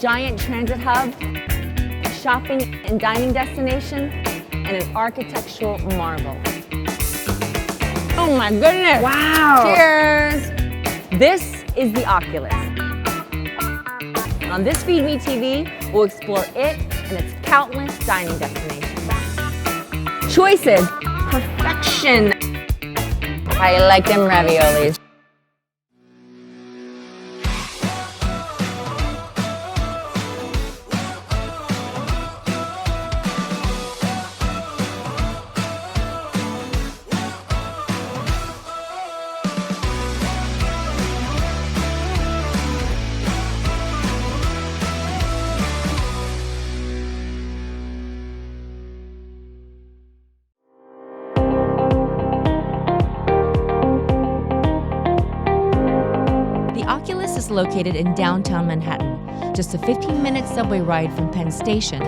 giant transit hub, a shopping and dining destination, and an architectural marvel. Oh my goodness! Wow! Cheers! This is the Oculus. On this Feed Me TV, we'll explore it and its countless dining destinations. Choices, perfection. I like them raviolis. Is located in downtown Manhattan, just a 15-minute subway ride from Penn Station,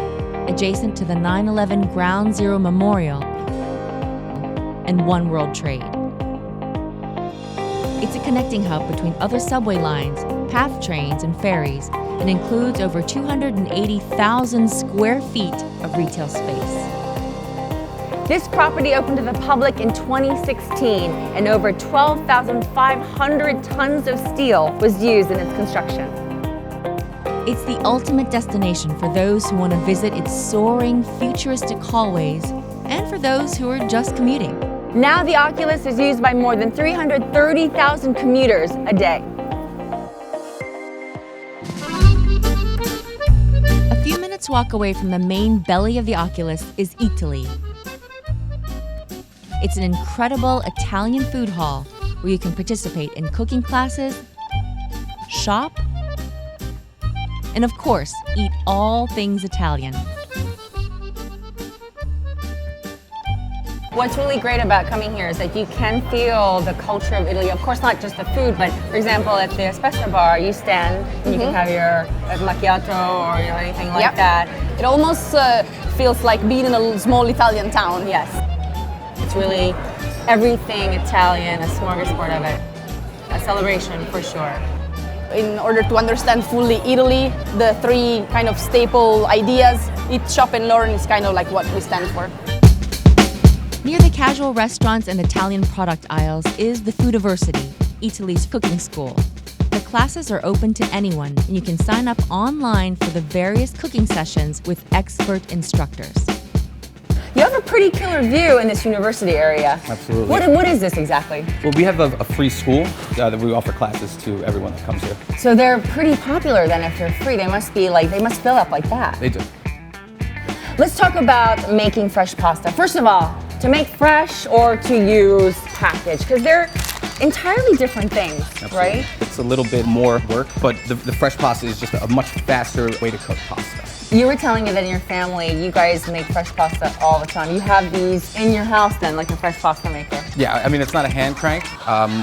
adjacent to the 9/11 Ground Zero Memorial and One World Trade. It's a connecting hub between other subway lines, PATH trains, and ferries, and includes over 280,000 square feet of retail space. This property opened to the public in 2016, and over 12,500 tons of steel was used in its construction. It's the ultimate destination for those who want to visit its soaring, futuristic hallways, and for those who are just commuting. Now the Oculus is used by more than 330,000 commuters a day. A few minutes walk away from the main belly of the Oculus is Eataly. It's an incredible Italian food hall where you can participate in cooking classes, shop, and of course, eat all things Italian. What's really great about coming here is that you can feel the culture of Italy. Of course, not just the food, but for example, at the espresso bar, you stand and you can have your macchiato or anything like that. It almost feels like being in a small Italian town. Yes. It's really everything Italian, a smorgasbord of it. A celebration for sure. In order to understand fully Italy, the three kind of staple ideas, eat, shop, and learn is kind of like what we stand for. Near the casual restaurants and Italian product aisles is the Foodiversity, Italy's cooking school. The classes are open to anyone, and you can sign up online for the various cooking sessions with expert instructors. You have a pretty killer view in this university area. Absolutely. What is this exactly? Well, we have a free school that we offer classes to everyone that comes here. So they're pretty popular then if they're free. They must fill up like that. They do. Let's talk about making fresh pasta. First of all, to make fresh or to use packaged, because they're entirely different things, Absolutely. Right? It's a little bit more work, but the fresh pasta is just a much faster way to cook pasta. You were telling me that in your family, you guys make fresh pasta all the time. You have these in your house then, like a fresh pasta maker. Yeah, I mean, it's not a hand crank.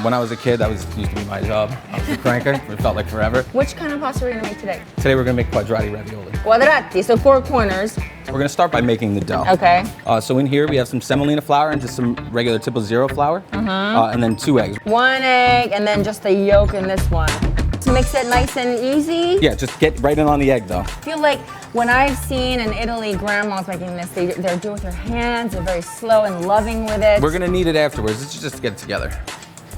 When I was a kid, that used to be my job. I was a cranker. It felt like forever. Which kind of pasta are we gonna make today? Today we're gonna make quadrati ravioli. Quadrati, so 4 corners. We're gonna start by making the dough. Okay. So in here we have some semolina flour and just some regular Tipo Zero flour, and then 2 eggs. 1 egg and then just the yolk in this one. To mix it nice and easy? Yeah, just get right in on the egg though. I feel like when I've seen in Italy grandmas making this, they're doing it with their hands, they're very slow and loving with it. We're gonna need it afterwards. Let's just get it together.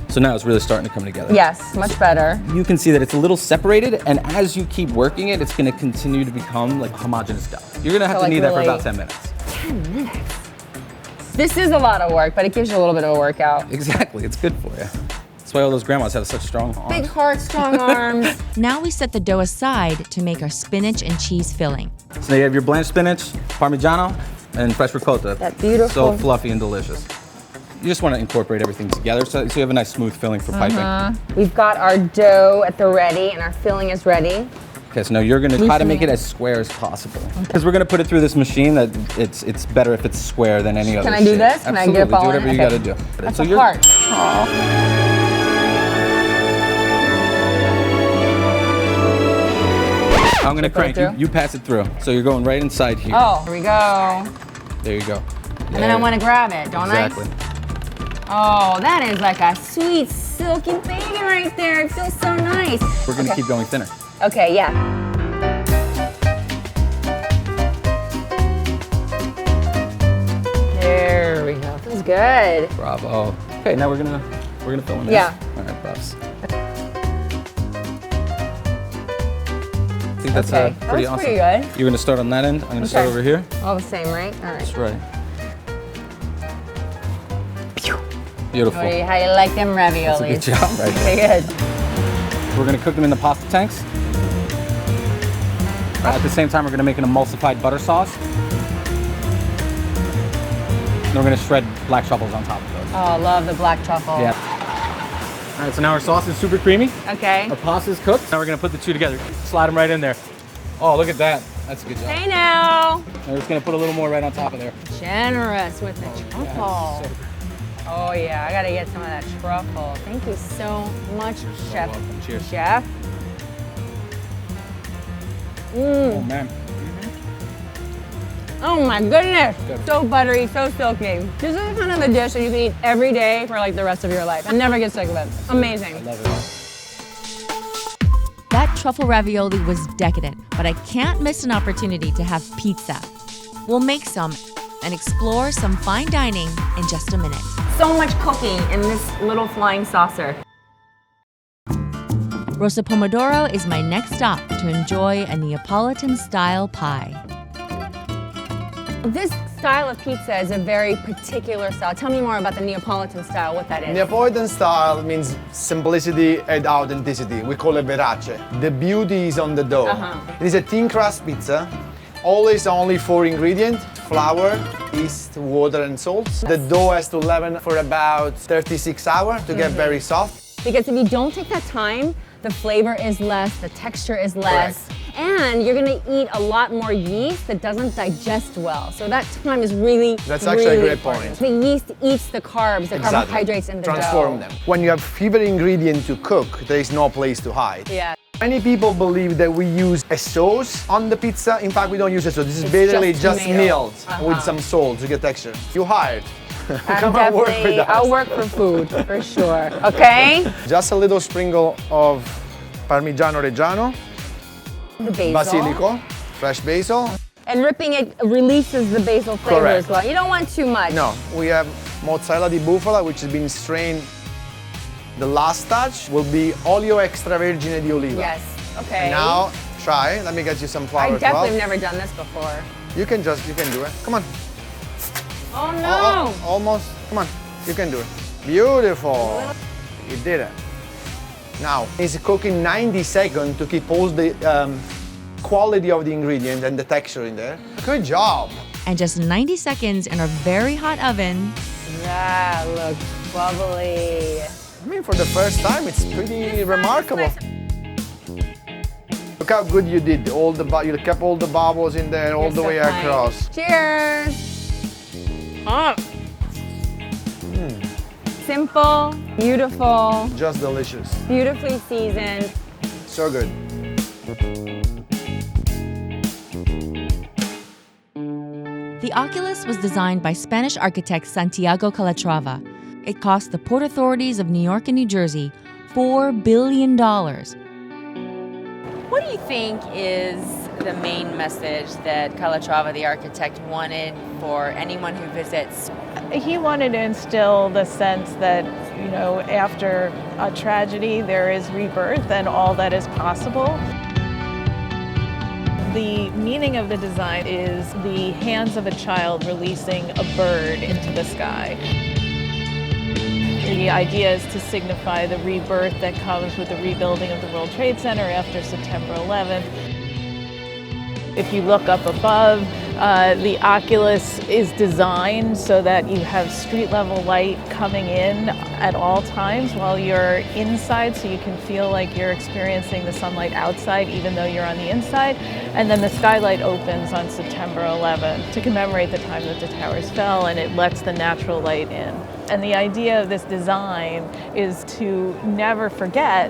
So now it's really starting to come together. Yes, much better. You can see that it's a little separated, and as you keep working it, it's gonna continue to become like a homogeneous dough. You're gonna have to knead that for about 10 minutes. 10 minutes? This is a lot of work, but it gives you a little bit of a workout. Exactly, it's good for you. That's why all those grandmas have such strong arms. Big heart, strong arms. Now we set the dough aside to make our spinach and cheese filling. So now you have your blanched spinach, Parmigiano, and fresh ricotta. That beautiful. So fluffy and delicious. You just want to incorporate everything together so you have a nice smooth filling for piping. We've got our dough at the ready and our filling is ready. Okay, so now you're gonna try to make it as square as possible. Because we're gonna put it through this machine that it's better if it's square than any other Can I do shape. this? Can Absolutely. I get do whatever you gotta do. That's so a heart. Aww. I'm gonna crank you pass it through. So you're going right inside here. Oh, here we go. There you go. And then I want to grab it, don't exactly. I? Oh, that is like a sweet, silky bacon right there. It feels so nice. We're gonna keep going thinner. Okay, yeah. good. Bravo. Okay, now we're gonna fill in. Yeah. All right, props. I think that's Okay, pretty that was awesome. pretty good. You're gonna start on that end. I'm gonna start over here. All the same, right? All right. That's right. Beautiful. How do you like them raviolis? That's a good job right there. Okay, good. We're gonna cook them in the pasta tanks. At the same time, we're gonna make an emulsified butter sauce. Then we're gonna shred black truffles on top of those. Oh, I love the black truffle. Yeah. All right, so now our sauce is super creamy. Okay. Our pasta is cooked. Now we're gonna put the two together. Slide them right in there. Oh, look at that. That's a good job. Hey now. And we're just gonna put a little more right on top of there. Generous with the truffle. So Oh yeah, I gotta get some of that truffle. Thank you so much, Chef. welcome. Cheers. Chef. Oh man. Oh my goodness. Good. So buttery, so silky. This is kind of a dish that you can eat every day for like the rest of your life and never get sick of it. Amazing. I love it. That truffle ravioli was decadent, but I can't miss an opportunity to have pizza. We'll make some and explore some fine dining in just a minute. So much cooking in this little flying saucer. Rosa Pomodoro is my next stop to enjoy a Neapolitan-style pie. This style of pizza is a very particular style. Tell me more about the Neapolitan style, what that is. Neapolitan style means simplicity and authenticity. We call it verace. The beauty is on the dough. It is a thin crust pizza. Always only 4 ingredients: flour, yeast, water, and salt. The dough has to leaven for about 36 hours to get very soft. Because if you don't take that time, the flavor is less, the texture is less, and you're gonna eat a lot more yeast that doesn't digest well. So that time is really, That's actually a great important. point. The yeast eats the carbs, the carbohydrates in the Transform dough. them. When you have fewer ingredients to cook, there is no place to hide. Yeah. Many people believe that we use a sauce on the pizza. In fact, we don't use a sauce. This is It's basically just just tomato. milled with some salt to get texture. You hired. I'm Come and work with definitely, us. I'll work for food, for sure, okay? Just a little sprinkle of Parmigiano Reggiano, The basil. basilico, fresh basil. And ripping it releases the basil flavor Correct. as well. You don't want too much. No, we have mozzarella di bufala, which has been strained. The last touch will be olio extravergine di oliva. Yes, okay. And now, try. Let me get you some flour I as well. definitely have never done this before. You can do it. Come on. Oh no! Oh, almost. Come on. You can do it. Beautiful. You did it. Now, it's cooking 90 seconds to keep all the quality of the ingredient and the texture in there. Good job. And just 90 seconds in a very hot oven, That looks bubbly. I mean, for the first time, it's pretty remarkable. Look how good you did. You kept all the bubbles in there all the way across. Cheers! Simple, beautiful, Just delicious. beautifully seasoned. So good. the Oculus was designed by Spanish architect Santiago Calatrava. It cost the Port Authorities of New York and New Jersey $4 billion. What do you think is the main message that Calatrava, the architect, wanted for anyone who visits? He wanted to instill the sense that, you know, after a tragedy, there is rebirth and all that is possible. The meaning of the design is the hands of a child releasing a bird into the sky. The idea is to signify the rebirth that comes with the rebuilding of the World Trade Center after September 11th. If you look up above, the Oculus is designed so that you have street level light coming in at all times while you're inside, so you can feel like you're experiencing the sunlight outside even though you're on the inside. And then the skylight opens on September 11th to commemorate the time that the towers fell, and it lets the natural light in. And the idea of this design is to never forget.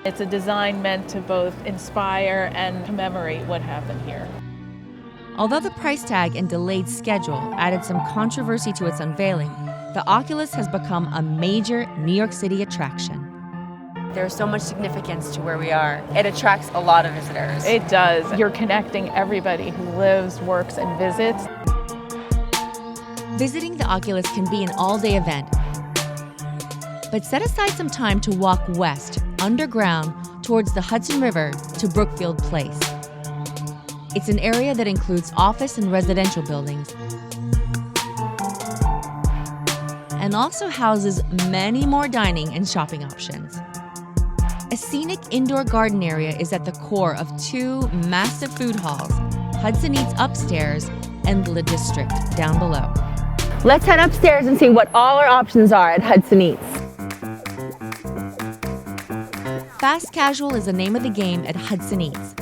It's a design meant to both inspire and commemorate what happened here. Although the price tag and delayed schedule added some controversy to its unveiling, the Oculus has become a major New York City attraction. There's so much significance to where we are. It attracts a lot of visitors. It does. You're connecting everybody who lives, works, and visits. Visiting the Oculus can be an all-day event, but set aside some time to walk west, underground, towards the Hudson River to Brookfield Place. It's an area that includes office and residential buildings, and also houses many more dining and shopping options. A scenic indoor garden area is at the core of two massive food halls, Hudson Eats upstairs and Le District down below. Let's head upstairs and see what all our options are at Hudson Eats. Fast casual is the name of the game at Hudson Eats.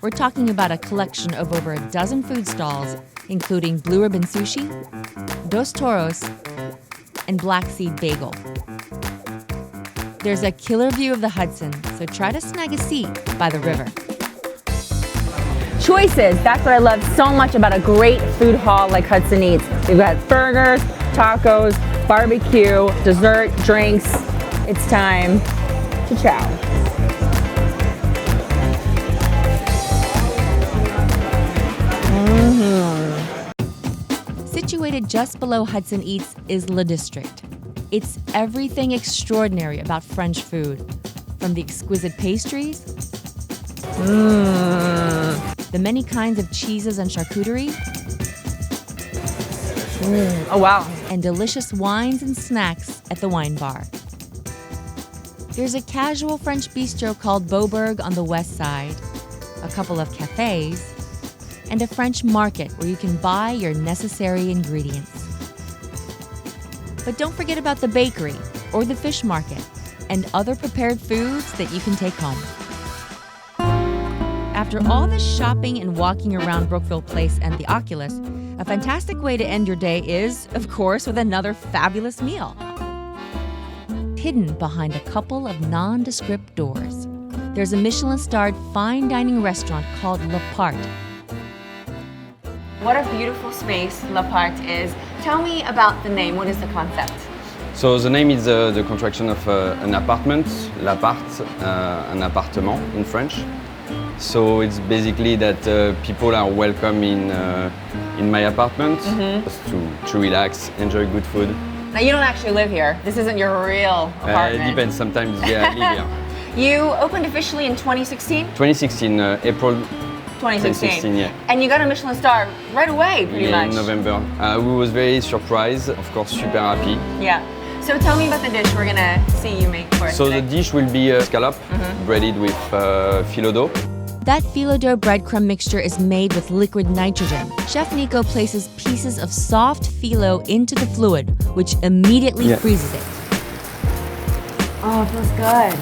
We're talking about a collection of over a dozen food stalls, including Blue Ribbon Sushi, Dos Toros, and Black Seed Bagel. There's a killer view of the Hudson, so try to snag a seat by the river. Choices, that's what I love so much about a great food hall like Hudson Eats. We've got burgers, tacos, barbecue, dessert, drinks. It's time to chow. Situated just below Hudson Eats is Le District. It's everything extraordinary about French food, from the exquisite pastries, the many kinds of cheeses and charcuterie, Oh wow. and delicious wines and snacks at the wine bar. There's a casual French bistro called Beaubourg on the west side, a couple of cafes, and a French market where you can buy your necessary ingredients. But don't forget about the bakery or the fish market and other prepared foods that you can take home. After all this shopping and walking around Brookfield Place and the Oculus, a fantastic way to end your day is, of course, with another fabulous meal. Hidden behind a couple of nondescript doors, there's a Michelin-starred fine dining restaurant called Le Part. What a beautiful space Le Part is. Tell me about the name. What is the concept? So the name is the contraction of an apartment, l'appart, un appartement in French. So it's basically that people are welcome in my apartment just to relax, enjoy good food. Now you don't actually live here. This isn't your real apartment. It depends. Sometimes, yeah, I live here. You opened officially in 2016? 2016, April 2016, yeah. And you got a Michelin star right away, pretty Yeah, much. in November. We was very surprised, of course, super happy. Yeah. So tell me about the dish we're gonna see you make for us So today. the dish will be scallop, breaded with phyllo dough. That phyllo dough breadcrumb mixture is made with liquid nitrogen. Chef Nico places pieces of soft phyllo into the fluid, which immediately freezes it. Oh, it feels good.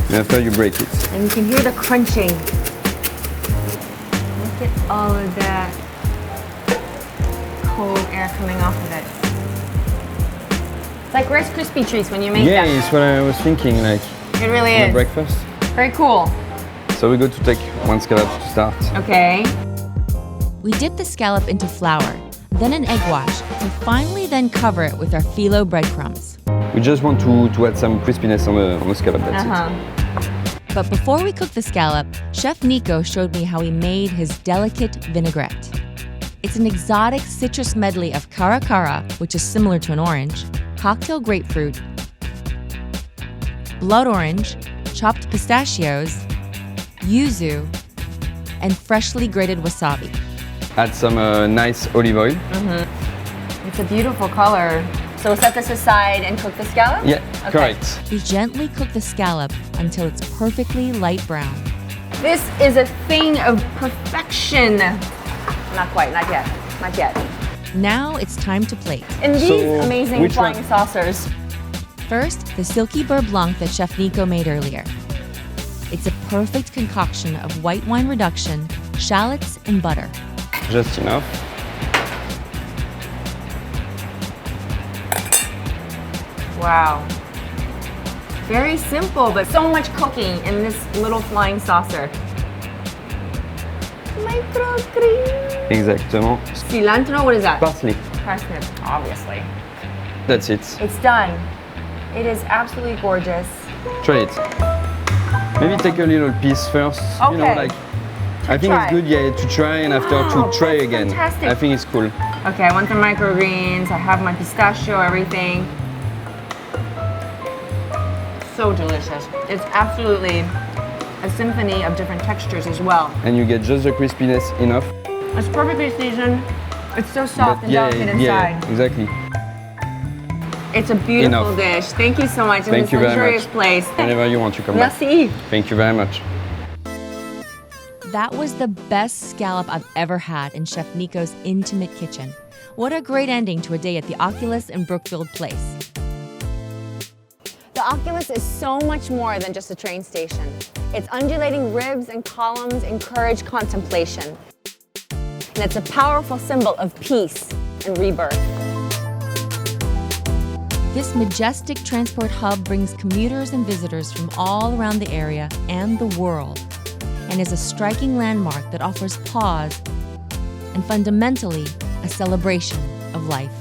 And after you break it. And you can hear the crunching. Look at all of that cold air coming off of it. It's like Rice Krispie treats when you make Yeah, them. it's what I was thinking, like It really for is. breakfast. Very cool. So we go to take one scallop to start. Okay. We dip the scallop into flour, then an egg wash, to finally then cover it with our phyllo breadcrumbs. We just want to add some crispiness on the scallop, that's it. But before we cook the scallop, Chef Nico showed me how he made his delicate vinaigrette. It's an exotic citrus medley of cara cara, which is similar to an orange, cocktail grapefruit, blood orange, chopped pistachios, yuzu, and freshly grated wasabi. Add some nice olive oil. It's a beautiful color. So we'll set this aside and cook the scallop? Yeah, Okay. correct. We gently cook the scallop until it's perfectly light brown. This is a thing of perfection. Not quite, not yet, not yet. Now it's time to plate. And these So, amazing which flying one? saucers. First, the silky beurre blanc that Chef Nico made earlier. It's a perfect concoction of white wine reduction, shallots, and butter. Just enough. Wow. Very simple, but so much cooking in this little flying saucer. Microcream. Exactement. Cilantro, what is that? Parsley. Parsnip, obviously. That's it. It's done. It is absolutely gorgeous. Try it. Maybe take a little piece first. You know, Okay. like I think it's good, yeah, to try and after to try again. Fantastic. I think it's cool. Okay, I want the microgreens. I have my pistachio, everything. So delicious. It's absolutely a symphony of different textures as well. And you get just the crispiness enough. It's perfectly seasoned. It's so soft and delicate inside. Yeah, exactly. It's a beautiful Enough. dish. Thank you so much. In Thank this you very luxurious much. place. Whenever you want to come back. Merci. Thank you very much. That was the best scallop I've ever had in Chef Nico's intimate kitchen. What a great ending to a day at the Oculus in Brookfield Place. The Oculus is so much more than just a train station. Its undulating ribs and columns encourage contemplation. And it's a powerful symbol of peace and rebirth. This majestic transport hub brings commuters and visitors from all around the area and the world, and is a striking landmark that offers pause and fundamentally a celebration of life.